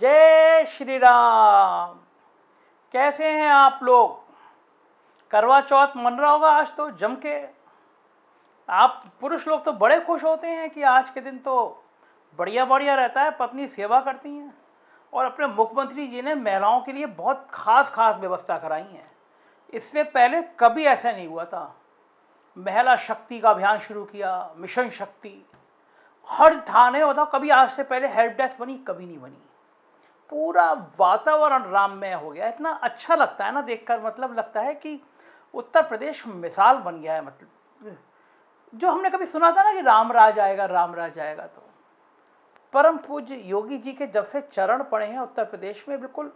जय श्री राम। कैसे हैं आप लोग? करवा चौथ मन रहा होगा आज तो जम के। आप पुरुष लोग तो बड़े खुश होते हैं कि आज के दिन तो बढ़िया बढ़िया रहता है, पत्नी सेवा करती हैं। और अपने मुख्यमंत्री जी ने महिलाओं के लिए बहुत खास खास व्यवस्था कराई है। इससे पहले कभी ऐसा नहीं हुआ था। महिला शक्ति का अभियान शुरू किया, मिशन शक्ति। हर थाने होता, कभी आज से पहले हेल्प डेस्क बनी, कभी नहीं बनी। पूरा वातावरण राममय हो गया। इतना अच्छा लगता है ना देखकर, मतलब लगता है कि उत्तर प्रदेश मिसाल बन गया है। मतलब जो हमने कभी सुना था ना कि राम राज आएगा, राम राज आएगा, तो परम पूज्य योगी जी के जब से चरण पड़े हैं उत्तर प्रदेश में, बिल्कुल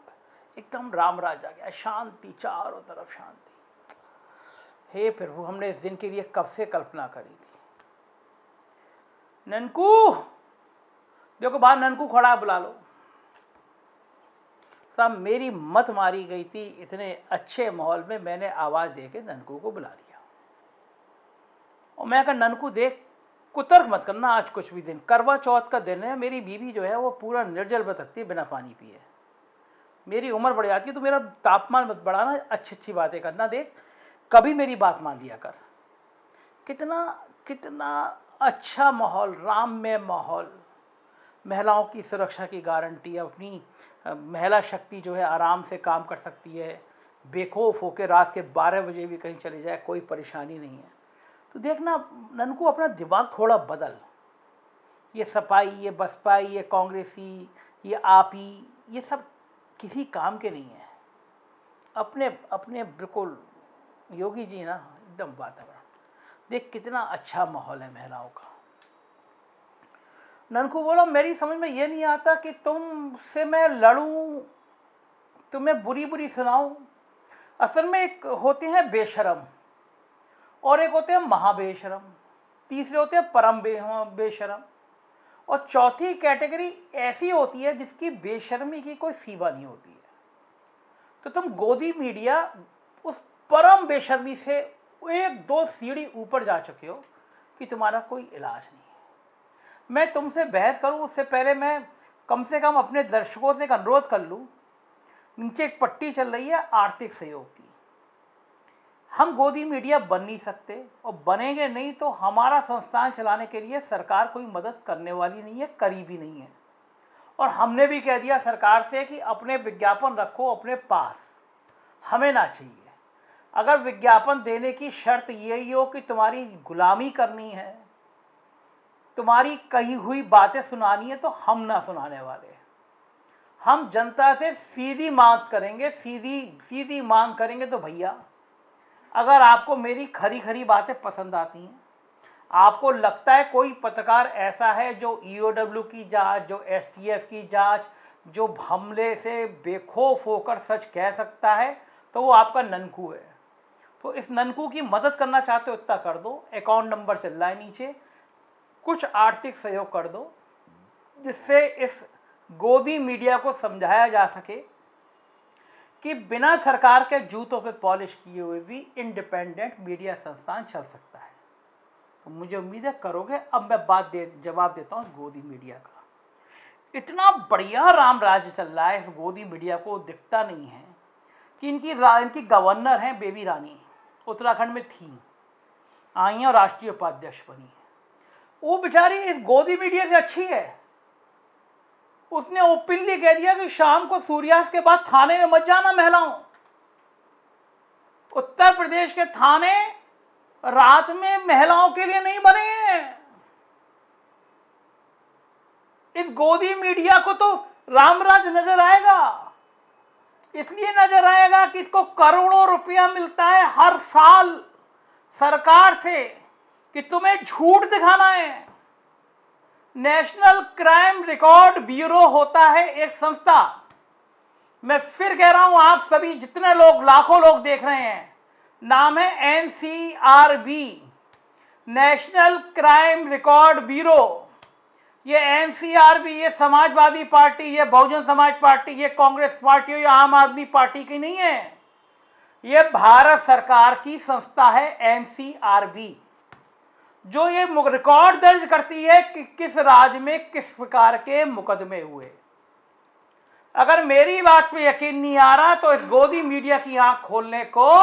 एकदम राम राज आ गया। शांति, चारों तरफ शांति। हे प्रभु, हमने इस दिन के लिए कब से कल्पना करी थी। ननकू देखो, बाहर ननकू खड़ा है, बुला लो। सब मेरी मत मारी गई थी। इतने अच्छे माहौल में मैंने आवाज दे के ननकू को बुला लिया। और मैं कहा, ननकू देख, कुतर्क मत करना। आज कुछ भी दिन, करवा चौथ का दिन है। मेरी बीवी जो है वो पूरा निर्जल व्रत रखती है, बिना पानी पिए। मेरी उम्र बढ़ जाती है तो मेरा तापमान मत बढ़ाना, अच्छी अच्छी बातें करना। देख, कभी मेरी बात मान लिया कर। कितना कितना अच्छा माहौल, राममय माहौल। महिलाओं की सुरक्षा की गारंटी। अपनी महिला शक्ति जो है आराम से काम कर सकती है, बेखौफ होकर रात के 12 बजे भी कहीं चले जाए, कोई परेशानी नहीं है। तो देखना ननकू, अपना दिमाग थोड़ा बदल। ये सपाई, ये बसपाई, ये कांग्रेसी, ये आपी, ये सब किसी काम के नहीं है। अपने अपने बिल्कुल योगी जी ना, एकदम वातावरण देख, कितना अच्छा माहौल है महिलाओं का। ननकू बोलो, मेरी समझ में ये नहीं आता कि तुमसे मैं लड़ूं, तुम्हें बुरी बुरी सुनाऊं। असल में एक होते हैं बेशरम, और एक होते हैं महाबेशरम, तीसरे होते हैं परम बेशरम, और चौथी कैटेगरी ऐसी होती है जिसकी बेशर्मी की कोई सीमा नहीं होती है। तो तुम गोदी मीडिया उस परम बेशर्मी से एक दो सीढ़ी ऊपर जा चुके हो कि तुम्हारा कोई इलाज नहीं है। मैं तुमसे बहस करूं उससे पहले मैं कम से कम अपने दर्शकों से एक अनुरोध कर लूं। नीचे एक पट्टी चल रही है आर्थिक सहयोग की। हम गोदी मीडिया बन नहीं सकते, और बनेंगे नहीं तो हमारा संस्थान चलाने के लिए सरकार कोई मदद करने वाली नहीं है, करी भी नहीं है। और हमने भी कह दिया सरकार से कि अपने विज्ञापन रखो अपने पास, हमें ना चाहिए। अगर विज्ञापन देने की शर्त यही हो कि तुम्हारी गुलामी करनी है, तुम्हारी कही हुई बातें सुनानी है, तो हम ना सुनाने वाले। हम जनता से सीधी मांग करेंगे, सीधी सीधी मांग करेंगे। तो भैया, अगर आपको मेरी खरी खरी बातें पसंद आती हैं, आपको लगता है कोई पत्रकार ऐसा है जो ईओडब्ल्यू की जांच, जो एसटीएफ की जांच, जो हमले से बेखौफ होकर सच कह सकता है, तो वो आपका ननकू है। तो इस ननकू की मदद करना चाहते हो इतना कर दो। अकाउंट नंबर चल रहा है नीचे, कुछ आर्थिक सहयोग कर दो, जिससे इस गोदी मीडिया को समझाया जा सके कि बिना सरकार के जूतों पे पॉलिश किए हुए भी इंडिपेंडेंट मीडिया संस्थान चल सकता है। तो मुझे उम्मीद है करोगे। अब मैं जवाब देता हूँ गोदी मीडिया का। इतना बढ़िया राम राज्य चल रहा है, इस गोदी मीडिया को दिखता नहीं है कि इनकी गवर्नर हैं बेबी रानी, उत्तराखंड में थी, आई हैं और राष्ट्रीय उपाध्यक्ष बनी है। वो बेचारी इस गोदी मीडिया से अच्छी है। उसने ओपनली कह दिया कि शाम को सूर्यास्त के बाद थाने में मत जाना महिलाओं। उत्तर प्रदेश के थाने रात में महिलाओं के लिए नहीं बने हैं। इस गोदी मीडिया को तो रामराज नजर आएगा। इसलिए नजर आएगा कि इसको करोड़ों रुपया मिलता है हर साल सरकार से कि तुम्हें झूठ दिखाना है। नेशनल क्राइम रिकॉर्ड ब्यूरो होता है एक संस्था। मैं फिर कह रहा हूं, आप सभी जितने लोग, लाखों लोग देख रहे हैं, नाम है NCRB, national crime record bureau. ये एनसीआरबी, ये समाजवादी पार्टी, ये बहुजन समाज पार्टी, ये कांग्रेस पार्टी, ये आम आदमी पार्टी की नहीं है। ये भारत सरकार की संस्था है एनसीआरबी, जो ये रिकॉर्ड दर्ज करती है कि किस राज्य में किस प्रकार के मुकदमे हुए। अगर मेरी बात पे यकीन नहीं आ रहा तो इस गोदी मीडिया की आंख खोलने को,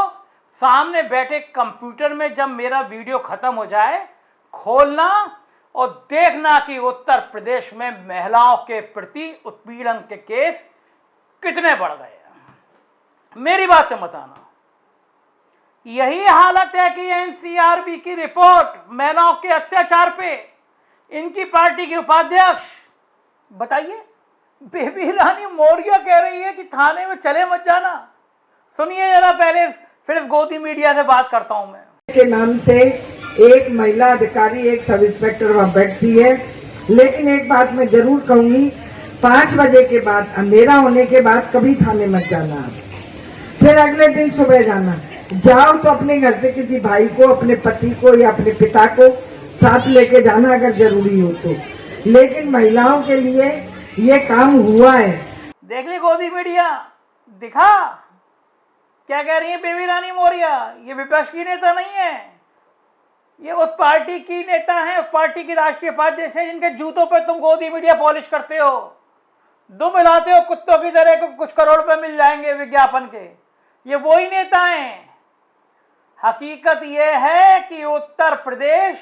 सामने बैठे कंप्यूटर में जब मेरा वीडियो खत्म हो जाए खोलना और देखना कि उत्तर प्रदेश में महिलाओं के प्रति उत्पीड़न के केस कितने बढ़ गए हैं। मेरी बात मत आना। यही हालत है कि एनसीआरबी की रिपोर्ट महिलाओं के अत्याचार पे इनकी पार्टी के उपाध्यक्ष, बताइए, बेबी रानी मौर्य कह रही है कि थाने में चले मत जाना। सुनिए जरा पहले, फिर इस गोदी मीडिया से बात करता हूं मैं। के नाम से एक महिला अधिकारी, एक सब इंस्पेक्टर वहां बैठती है, लेकिन एक बात मैं जरूर कहूंगी, 5 बजे के बाद, अंधेरा होने के बाद कभी थाने मत जाना। फिर अगले दिन सुबह जाना। जाओ तो अपने घर से किसी भाई को, अपने पति को या अपने पिता को साथ लेके जाना अगर जरूरी हो तो, लेकिन महिलाओं के लिए ये काम हुआ है। देख ली गोदी मीडिया, दिखा क्या कह रही है बेबी रानी मौर्य। ये विपक्ष की नेता नहीं है, ये उस पार्टी की नेता है, उस पार्टी की राष्ट्रीय उपाध्यक्ष है जिनके जूतों पर तुम गोदी मीडिया पॉलिश करते हो, दुम हिलाते हो कुत्तों की तरह को, कुछ करोड़ रुपए मिल जाएंगे विज्ञापन के। ये वही नेता हैं। हकीकत यह है कि उत्तर प्रदेश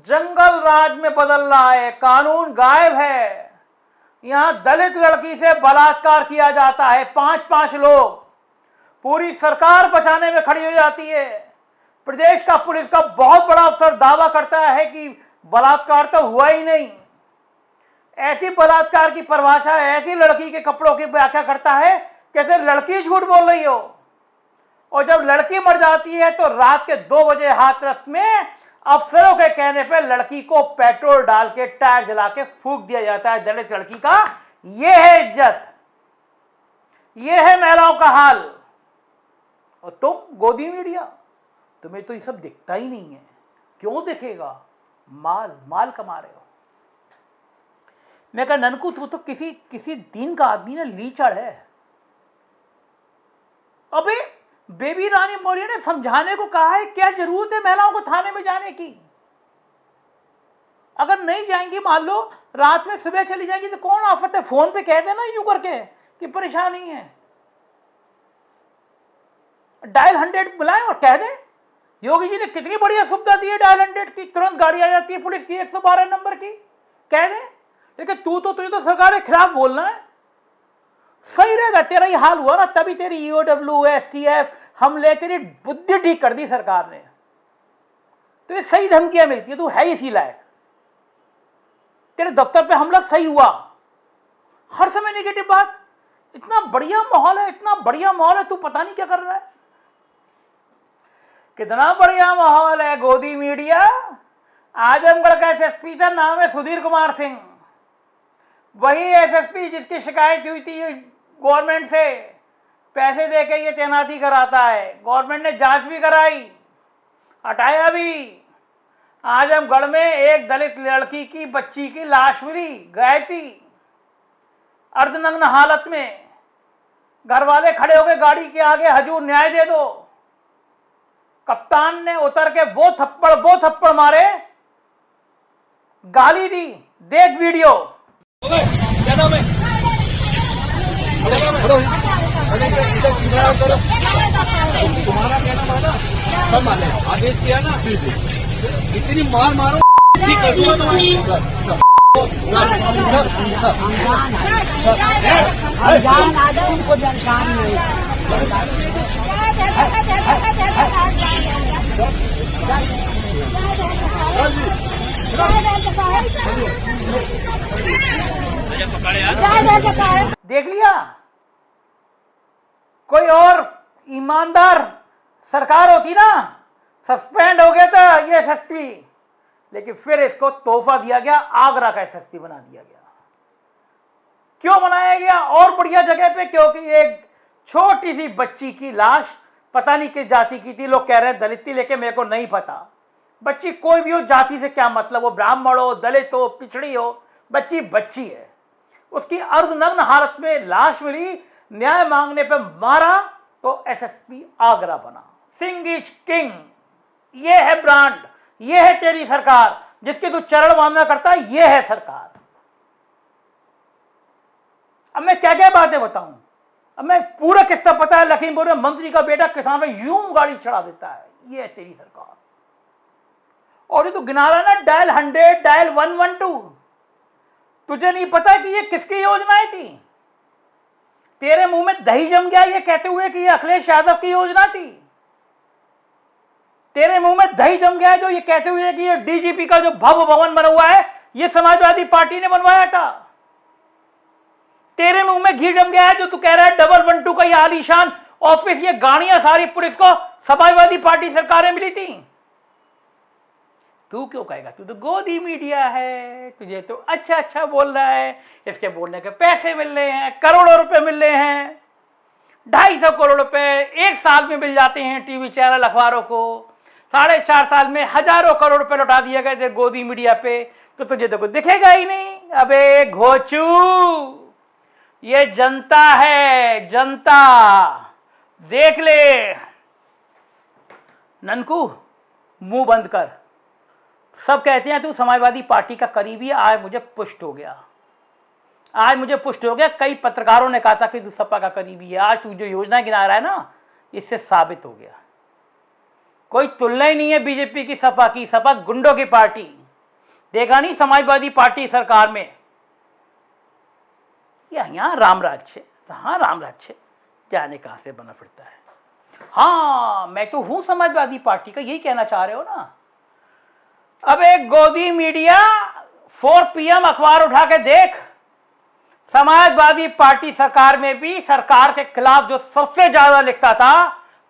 जंगल राज में बदल रहा है, कानून गायब है। यहां दलित लड़की से बलात्कार किया जाता है, 5-5 लोग, पूरी सरकार बचाने में खड़ी हो जाती है। प्रदेश का पुलिस का बहुत बड़ा अफसर दावा करता है कि बलात्कार तो हुआ ही नहीं। ऐसी बलात्कार की परिभाषा ऐसी लड़की के कपड़ों की व्याख्या करता है कैसे लड़की झूठ बोल रही हो। और जब लड़की मर जाती है तो रात के 2 बजे हाथरस में अफसरों के कहने पर लड़की को पेट्रोल डाल के, टायर जला के फूंक दिया जाता है। दलित लड़की का यह है इज्जत, यह है महिलाओं का हाल। और तुम गोदी मीडिया, तुम्हें तो ये सब दिखता ही नहीं है। क्यों दिखेगा? माल कमा रहे हो। मैं कहा ननकू तू तो किसी दिन का आदमी ना, लीचड़ है। अबे बेबी रानी मौर्य ने समझाने को कहा है, क्या जरूरत है महिलाओं को थाने में जाने की? अगर नहीं जाएंगी, मान लो रात में सुबह चली जाएंगी तो कौन आफत है, फोन पे कह देना यूं करके कि परेशानी है, डायल 100 बुलाएं और कह दें। योगी जी ने कितनी बढ़िया सुविधा दी है डायल 100 की, तुरंत गाड़ी आ जाती है पुलिस की 112 नंबर की, कह दें। लेकिन तुझे तो सरकार के खिलाफ बोलना है। सही रहेगा, तेरा ही हाल हुआ ना, तभी तेरी ईओडब्ल्यू एसटीएफ हमले, तेरी बुद्धि ठीक कर दी सरकार ने। तो ये सही धमकियां मिलती है, तू है इसी लायक। तेरे दफ्तर पे हमला सही हुआ, हर समय नेगेटिव बात। इतना बढ़िया माहौल है, इतना बढ़िया माहौल है, तू पता नहीं क्या कर रहा है। कितना बढ़िया माहौल है गोदी मीडिया। आजमगढ़ का एसएसपी का नाम है सुधीर कुमार सिंह, वही एसएसपी जिसकी शिकायत हुई थी गवर्नमेंट से, पैसे देके ये तैनाती कराता है। गवर्नमेंट ने जांच भी कराई, हटाया भी। आजमगढ़ में एक दलित लड़की की बच्ची की लाश मिली, गायब थी, अर्धनग्न हालत में। घर वाले खड़े हो गए गाड़ी के आगे, हजूर न्याय दे दो। कप्तान ने उतर के वो थप्पड़ मारे, गाली दी। देख वीडियो। क्या नाम है? तुम्हारा क्या नाम है ना? सब माने आदेश किया ना, इतनी मार मारो ठीक कर दूंगा तुम्हारी। देख लिया, कोई और ईमानदार सरकार होती ना, सस्पेंड हो गया था ये एसएसपी, लेकिन फिर इसको तोहफा दिया गया, आगरा का एसएसपी बना दिया गया। क्यों बनाया गया? और बढ़िया जगह पे, क्योंकि एक छोटी सी बच्ची की लाश, पता नहीं किस जाति की थी, लोग कह रहे हैं दलित थी, लेकिन मेरे को नहीं पता। बच्ची कोई भी हो, जाति से क्या मतलब, वो ब्राह्मण हो, दलित हो, पिछड़ी हो, बच्ची बच्ची है। उसकी अर्धनग्न हालत में लाश मिली, न्याय मांगने पे मारा, तो एसएसपी आगरा बना। सिंह इज किंग, ये है ब्रांड, ये है तेरी सरकार, जिसकी तू चरण वंदना करता है, ये है सरकार। अब मैं क्या क्या बातें बताऊं? अब मैं पूरा किस्सा पता है, लखीमपुर में मंत्री का बेटा किसान में यूं गाड़ी चढ़ा देता है। ये है तेरी सरकार। और ये तो गिना रहा ना, डायल 100, डायल 112। तुझे नहीं पता कि ये किसकी योजनाएं थी? तेरे मुंह में दही जम गया ये कहते हुए कि ये अखिलेश यादव की योजना थी। तेरे मुंह में दही जम गया जो ये कहते हुए कि ये डीजीपी का जो भव्य भवन बना हुआ है ये समाजवादी पार्टी ने बनवाया था। तेरे मुंह में घी जम गया है जो तू कह रहा है डबल 112 का ये आलीशान ऑफिस, ये गाड़ियां सारी पुलिस को समाजवादी पार्टी सरकारें मिली थी। तू क्यों कहेगा? तू तो गोदी मीडिया है, तुझे तो अच्छा अच्छा बोल रहा है, इसके बोलने के पैसे मिल रहे हैं, करोड़ों रुपए मिल रहे हैं, 250 करोड़ रुपए एक साल में मिल जाते हैं टीवी चैनल अखबारों को, 4.5 साल में हजारों करोड़ रुपए लौटा दिए गए थे गोदी मीडिया पे, तो तुझे तो कुछ दिखेगा ही नहीं। अबे घोचू, ये जनता है, जनता। देख ले ननकू, मुंह बंद कर। सब कहते हैं तू समाजवादी पार्टी का करीबी है, आज मुझे पुष्ट हो गया, आज मुझे पुष्ट हो गया। कई पत्रकारों ने कहा था कि तू सपा का करीबी है, आज तू जो योजना गिना रहा है ना, इससे साबित हो गया। कोई तुलना ही नहीं है बीजेपी की सपा की। सपा गुंडों की पार्टी, देखा नहीं समाजवादी पार्टी सरकार में। यहाँ राम राज्य, हाँ राम राज्य, जाने कहां से बना फिरता है। हाँ मैं तो हूं समाजवादी पार्टी का, यही कहना चाह रहे हो ना? अब एक गोदी मीडिया 4 PM अखबार उठा के देख, समाजवादी पार्टी सरकार में भी सरकार के खिलाफ जो सबसे ज्यादा लिखता था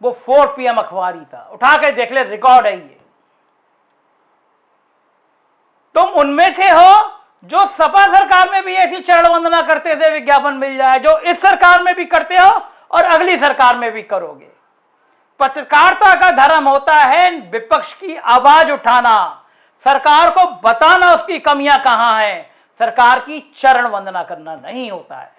वो 4 PM अखबार ही था। उठा के देख ले, रिकॉर्ड है ये। तुम उनमें से हो जो सपा सरकार में भी ऐसी चरण वंदना करते थे विज्ञापन मिल जाए, जो इस सरकार में भी करते हो और अगली सरकार में भी करोगे। पत्रकारिता का धर्म होता है विपक्ष की आवाज उठाना, सरकार को बताना उसकी कमियां कहां हैं, सरकार की चरण वंदना करना नहीं होता है।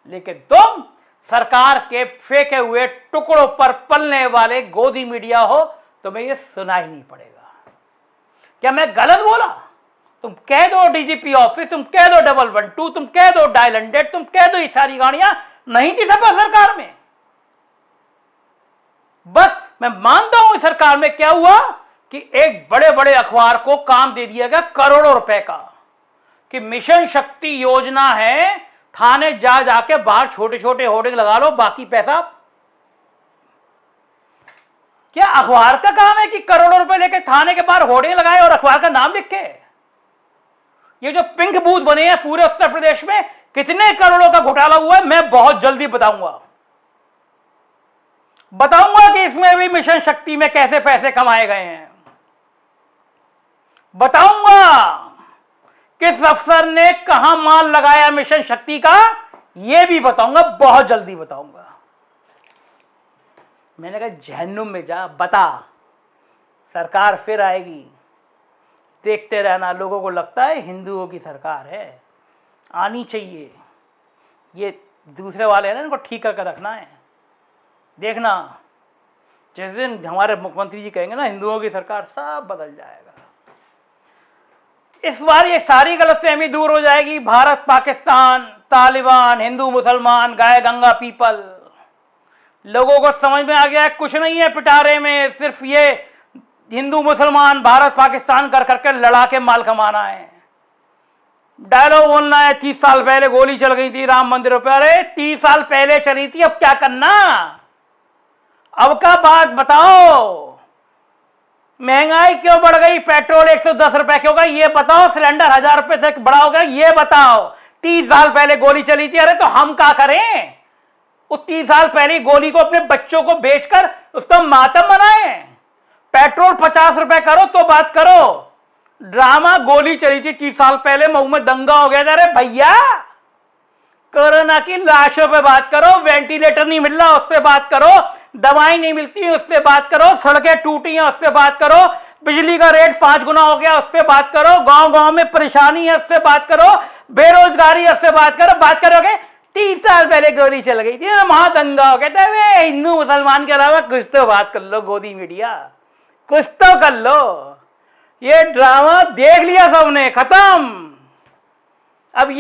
लेकिन तुम सरकार के फेंके हुए टुकड़ों पर पलने वाले गोदी मीडिया हो, तुम्हें यह सुना ही नहीं पड़ेगा। क्या मैं गलत बोला? तुम कह दो डीजीपी ऑफिस, तुम कह दो डबल 112, तुम कह दो डायल 100, तुम कह दो ये सारी गाड़ियां नहीं थी सपा सरकार में। बस मैं मानता हूं इस सरकार में क्या हुआ कि एक बड़े बड़े अखबार को काम दे दिया गया करोड़ों रुपए का, कि मिशन शक्ति योजना है, थाने जा जाके बाहर छोटे छोटे होर्डिंग लगा लो, बाकी पैसा। क्या अखबार का काम है कि करोड़ों रुपए लेके थाने के बाहर होर्डिंग लगाए और अखबार का नाम लिखे? ये जो पिंक बूथ बने हैं पूरे उत्तर प्रदेश में, कितने करोड़ों का घोटाला हुआ है मैं बहुत जल्दी बताऊंगा कि इसमें भी मिशन शक्ति में कैसे पैसे कमाए गए हैं। बताऊंगा किस अफसर ने कहां माल लगाया मिशन शक्ति का, यह भी बताऊंगा, बहुत जल्दी बताऊंगा। मैंने कहा जहन्नुम में जा, बता, सरकार फिर आएगी, देखते रहना। लोगों को लगता है हिंदुओं की सरकार है, आनी चाहिए, ये दूसरे वाले हैं ना, इनको ठीक करके रखना है। देखना जिस दिन हमारे मुख्यमंत्री जी कहेंगे ना हिंदुओं की सरकार, सब बदल जाएगा। इस बार ये सारी गलतफहमी दूर हो जाएगी। भारत पाकिस्तान, तालिबान, हिंदू मुसलमान, गाय गंगा पीपल, लोगों को समझ में आ गया है कुछ नहीं है पिटारे में, सिर्फ ये हिंदू मुसलमान भारत पाकिस्तान कर करके लड़ा के माल कमाना है। डायलॉग बोलना है 30 साल पहले गोली चल गई थी राम मंदिरों पर। अरे 30 साल पहले चली थी, अब क्या करना? अब का बात बताओ। महंगाई क्यों बढ़ गई? पेट्रोल 110 रुपए क्यों गई ये बताओ। सिलेंडर 1000 रुपए से बड़ा हो गया ये बताओ। 30 साल पहले गोली चली थी, अरे तो हम क्या करें? उस 30 साल पहले गोली को अपने बच्चों को बेचकर उसका मातम मनाएं। पेट्रोल 50 रुपए करो तो बात करो। ड्रामा गोली चली थी 30 साल पहले, मऊ में दंगा हो गया था। अरे भैया कोरोना की लाशों पे बात करो, वेंटिलेटर नहीं मिल रहा उस पर बात करो, दवाई नहीं मिलती उस पर बात करो, सड़कें टूटी हैं उस पर बात करो, बिजली का रेट 5 गुना हो गया उस पर बात करो, गांव गांव में परेशानी है उस पर बात करो, बेरोजगारी है उस पर बात करो। बात करोगे 30 साल पहले गोली चल गई थी, वहां दंगा हो गया था। वे हिंदू मुसलमान के अलावा कुछ तो बात कर लो गोदी मीडिया, कुछ तो कर लो। ये ड्रामा देख लिया सबने, खत्म। अब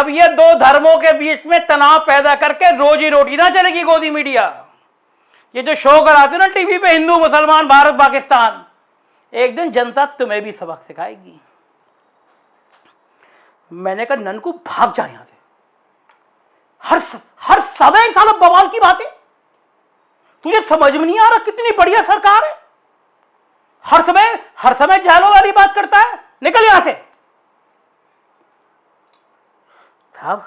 ये दो धर्मों के बीच में तनाव पैदा करके रोजी रोटी ना चलेगी गोदी मीडिया। ये जो शो कराते ना टीवी पे, हिंदू मुसलमान भारत पाकिस्तान, एक दिन जनता तुम्हें भी सबक सिखाएगी। मैंने कहा ननकू भाग जा यहां से, हर समय साला बवाल की बातें, तुझे समझ में नहीं आ रहा कितनी बढ़िया सरकार है, हर समय जालो वाली बात करता है, निकल यहां से। साहब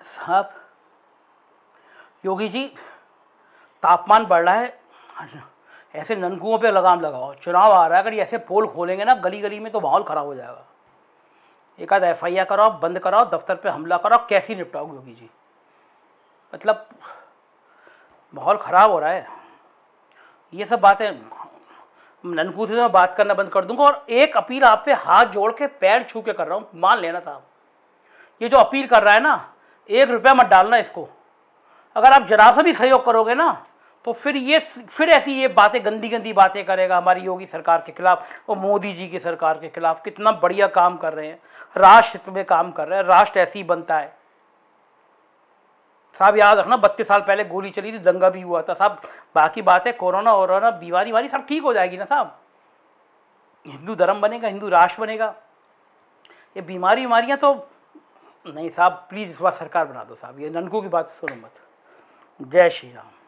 साहब योगी जी, तापमान बढ़ रहा है, ऐसे ननकुओं पे लगाम लगाओ, चुनाव आ रहा है, अगर ये ऐसे पोल खोलेंगे ना गली गली में तो माहौल खराब हो जाएगा। एक आध FIR कराओ, बंद कराओ, दफ्तर पे हमला कराओ, कैसी निपटाओगे योगी जी? मतलब माहौल खराब हो रहा है। ये सब बातें ननकू से मैं बात करना बंद कर दूंगा। और एक अपील आपसे हाथ जोड़ के पैर छू के कर रहा हूँ, मान लेना साहब, ये जो अपील कर रहा है ना, 1 रुपया मत डालना इसको। अगर आप जरा सा भी सहयोग करोगे ना तो फिर ऐसी ये बातें, गंदी गंदी बातें करेगा हमारी योगी सरकार के खिलाफ और मोदी जी की सरकार के खिलाफ। कितना बढ़िया काम कर रहे हैं, राष्ट्र में काम कर रहे हैं, राष्ट्र ऐसे ही बनता है साहब। याद रखना 32 साल पहले गोली चली थी, दंगा भी हुआ था साहब। बाकी बात है कोरोना वोरोना बीमारी वारी सब ठीक हो जाएगी ना साहब। हिंदू धर्म बनेगा, हिंदू राष्ट्र बनेगा। ये बीमारियां तो नहीं साहब, प्लीज इस बार सरकार बना दो साहब। ये ननकू की बात सुनो मत। जय श्री राम।